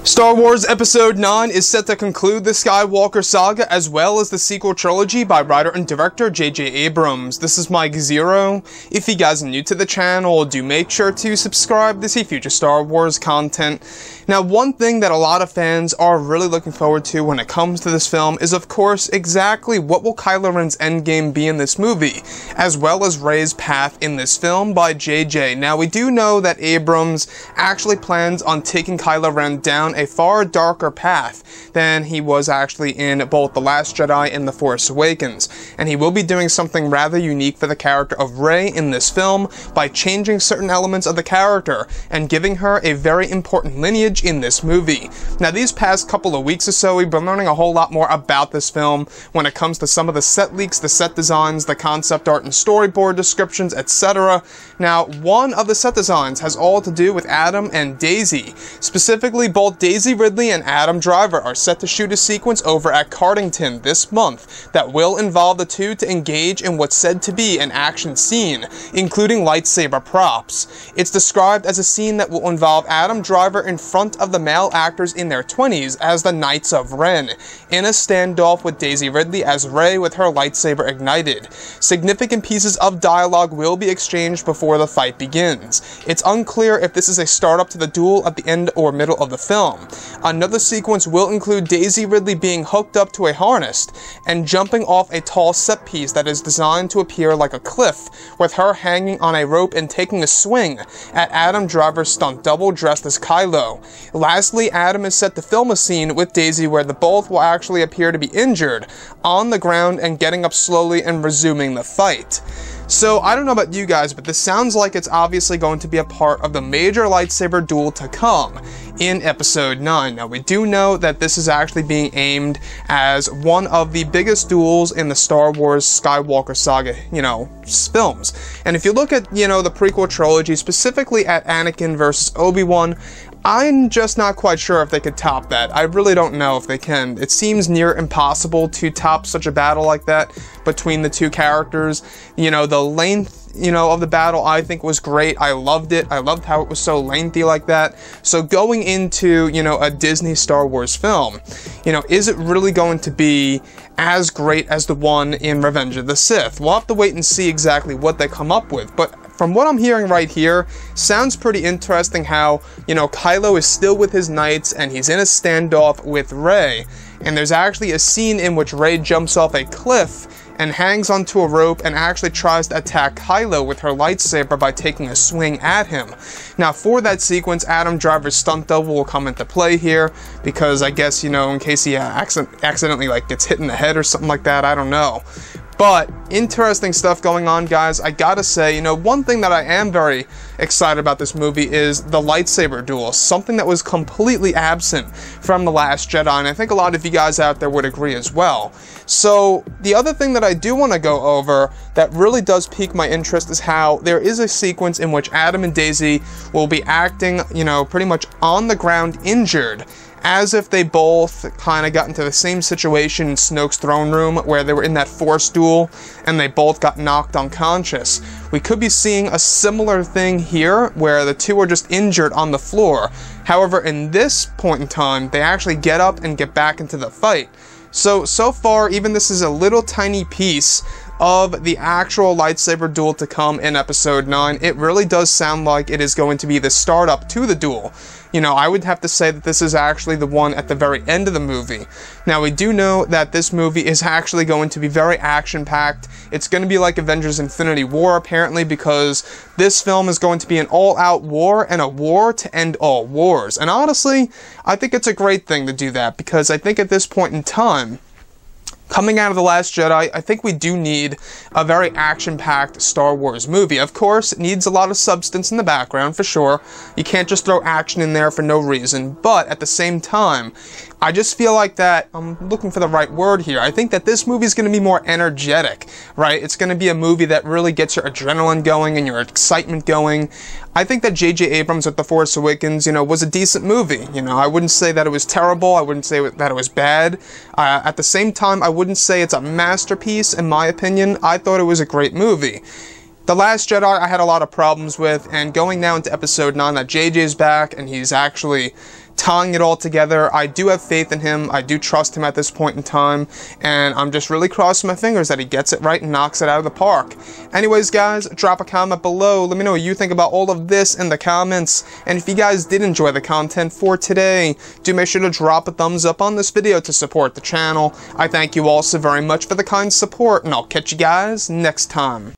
Star Wars Episode 9 is set to conclude the Skywalker saga as well as the sequel trilogy by writer and director J.J. Abrams. This is Mike Zero. If you guys are new to the channel, do make sure to subscribe to see future Star Wars content. Now, one thing that a lot of fans are really looking forward to when it comes to this film is, of course, exactly what will Kylo Ren's endgame be in this movie, as well as Rey's path in this film by J.J. Now, we do know that Abrams actually plans on taking Kylo Ren down a far darker path than he was actually in both The Last Jedi and The Force Awakens, and he will be doing something rather unique for the character of Rey in this film by changing certain elements of the character and giving her a very important lineage in this movie. Now, these past couple of weeks or so, we've been learning a whole lot more about this film when it comes to some of the set leaks, the set designs, the concept art and storyboard descriptions, etc. Now, one of the set designs has all to do with Adam and Daisy. Specifically, both Daisy Ridley and Adam Driver are set to shoot a sequence over at Cardington this month that will involve the two to engage in what's said to be an action scene, including lightsaber props. It's described as a scene that will involve Adam Driver in front of the male actors in their 20s as the Knights of Ren, in a standoff with Daisy Ridley as Rey with her lightsaber ignited. Significant pieces of dialogue will be exchanged before the fight begins. It's unclear if this is a startup to the duel at the end or middle of the film. Another sequence will include Daisy Ridley being hooked up to a harness and jumping off a tall set piece that is designed to appear like a cliff, with her hanging on a rope and taking a swing at Adam Driver's stunt double dressed as Kylo. Lastly, Adam is set to film a scene with Daisy where the both will actually appear to be injured on the ground and getting up slowly and resuming the fight. So, I don't know about you guys, but this sounds like it's obviously going to be a part of the major lightsaber duel to come in Episode 9. Now, we do know that this is actually being aimed as one of the biggest duels in the Star Wars Skywalker saga, films. And if you look at, the prequel trilogy, specifically at Anakin versus Obi-Wan, I'm just not quite sure if they could top that. I really don't know if they can. It seems near impossible to top such a battle like that between the two characters. The length, of the battle I think was great. I loved it. I loved how it was so lengthy like that. So going into, a Disney Star Wars film, is it really going to be as great as the one in Revenge of the Sith? We'll have to wait and see exactly what they come up with. But from what I'm hearing right here, sounds pretty interesting how, Kylo is still with his knights and he's in a standoff with Rey. And there's actually a scene in which Rey jumps off a cliff and hangs onto a rope and actually tries to attack Kylo with her lightsaber by taking a swing at him. Now, for that sequence, Adam Driver's stunt double will come into play here, because I guess, in case he accidentally, gets hit in the head or something like that, I don't know. But, interesting stuff going on, guys. I gotta say, one thing that I am very excited about this movie is the lightsaber duel, something that was completely absent from The Last Jedi, and I think a lot of you guys out there would agree as well. So, the other thing that I do want to go over that really does pique my interest is how there is a sequence in which Adam and Daisy will be acting, pretty much on the ground injured, as if they both kind of got into the same situation in Snoke's throne room where they were in that Force duel and they both got knocked unconscious. We could be seeing a similar thing here where the two are just injured on the floor. However, in this point in time, they actually get up and get back into the fight. So far, even this is a little tiny piece of the actual lightsaber duel to come in Episode 9. It really does sound like it is going to be the startup to the duel. I would have to say that this is actually the one at the very end of the movie. Now, we do know that this movie is actually going to be very action-packed. It's going to be like Avengers Infinity War, apparently, because this film is going to be an all-out war and a war to end all wars. And honestly, I think it's a great thing to do that, because I think at this point in time, coming out of The Last Jedi, I think we do need a very action-packed Star Wars movie. Of course, it needs a lot of substance in the background, for sure. You can't just throw action in there for no reason, but at the same time, I just feel like that, I'm looking for the right word here, I think that this movie is going to be more energetic, right? It's going to be a movie that really gets your adrenaline going and your excitement going. I think that J.J. Abrams with The Force Awakens, was a decent movie. I wouldn't say that it was terrible, I wouldn't say that it was bad. At the same time, I wouldn't say it's a masterpiece, in my opinion. I thought it was a great movie. The Last Jedi I had a lot of problems with, and going now into Episode 9, that JJ's back and he's actually tying it all together. I do have faith in him. I do trust him at this point in time, and I'm just really crossing my fingers that he gets it right and knocks it out of the park. Anyways, guys, drop a comment below. Let me know what you think about all of this in the comments, and if you guys did enjoy the content for today, do make sure to drop a thumbs up on this video to support the channel. I thank you all so very much for the kind support, and I'll catch you guys next time.